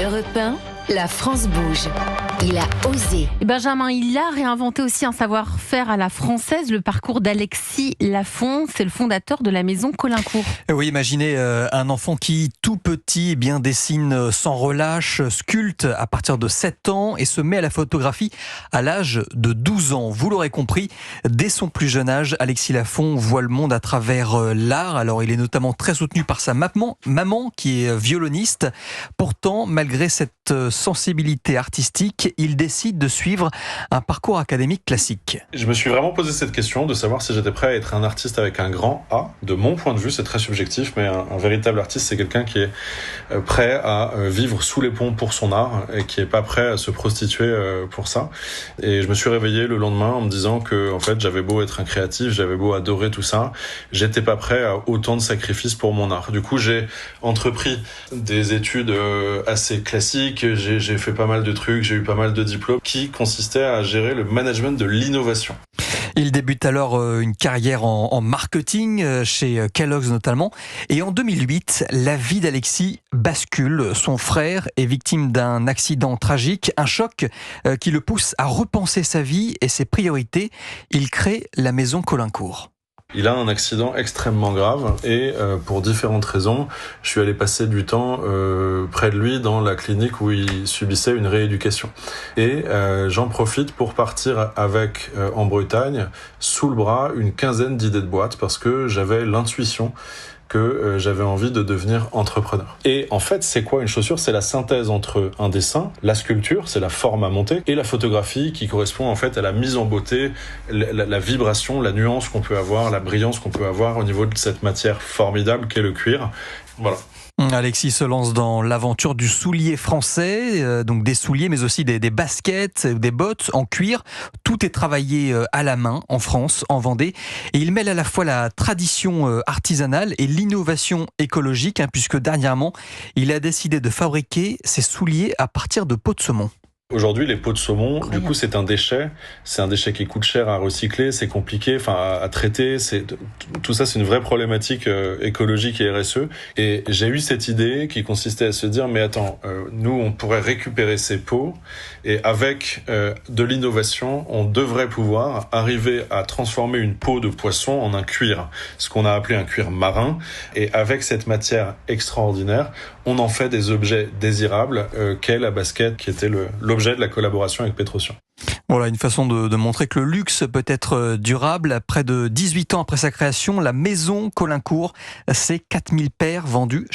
Europe 1, la France bouge. Il a osé. Benjamin, il a réinventé aussi un savoir-faire à la française, le parcours d'Alexis Lafont. C'est le fondateur de la maison Colincourt. Oui, imaginez un enfant qui, tout petit, dessine sans relâche, sculpte à partir de 7 ans et se met à la photographie à l'âge de 12 ans. Vous l'aurez compris, dès son plus jeune âge, Alexis Lafont voit le monde à travers l'art. Alors, il est notamment très soutenu par sa maman qui est violoniste. Pourtant, malgré cette sensibilité artistique, il décide de suivre un parcours académique classique. Je me suis vraiment posé cette question de savoir si j'étais prêt à être un artiste avec un grand A. De mon point de vue, c'est très subjectif, mais un véritable artiste, c'est quelqu'un qui est prêt à vivre sous les ponts pour son art et qui est pas prêt à se prostituer pour ça. Et je me suis réveillé le lendemain en me disant que, en fait, j'avais beau être un créatif, j'avais beau adorer tout ça, j'étais pas prêt à autant de sacrifices pour mon art. Du coup, j'ai entrepris des études assez classiques, j'ai fait pas mal de trucs, j'ai eu pas mal de diplômes qui consistaient à gérer le management de l'innovation. Il débute alors une carrière en marketing, chez Kellogg's notamment. Et en 2008, la vie d'Alexis bascule. Son frère est victime d'un accident tragique, un choc qui le pousse à repenser sa vie et ses priorités. Il crée la maison Colincourt. Il a un accident extrêmement grave et pour différentes raisons, je suis allé passer du temps près de lui dans la clinique où il subissait une rééducation. Et j'en profite pour partir avec en Bretagne, sous le bras, une quinzaine d'idées de boîtes parce que j'avais l'intuition que j'avais envie de devenir entrepreneur. Et en fait, c'est quoi une chaussure ? C'est la synthèse entre un dessin, la sculpture, c'est la forme à monter, et la photographie qui correspond en fait à la mise en beauté, la vibration, la nuance qu'on peut avoir, la brillance qu'on peut avoir au niveau de cette matière formidable qu'est le cuir. Voilà. Alexis se lance dans l'aventure du soulier français, donc des souliers mais aussi des baskets, des bottes en cuir. Tout est travaillé à la main en France, en Vendée. Et il mêle à la fois la tradition artisanale et l'innovation écologique, puisque dernièrement, il a décidé de fabriquer ses souliers à partir de peaux de saumon. Aujourd'hui, les peaux de saumon, du coup, c'est un déchet qui coûte cher à recycler, c'est compliqué, à traiter, tout ça, c'est une vraie problématique écologique et RSE. Et j'ai eu cette idée qui consistait à se dire, mais attends, nous, on pourrait récupérer ces peaux et avec de l'innovation, on devrait pouvoir arriver à transformer une peau de poisson en un cuir, ce qu'on a appelé un cuir marin. Et avec cette matière extraordinaire, on en fait des objets désirables, qu'est la basket, qui était l'objet de la collaboration avec Petrosian. Voilà, une façon de montrer que le luxe peut être durable. Près de 18 ans après sa création, la maison Colincourt, c'est 4000 paires vendues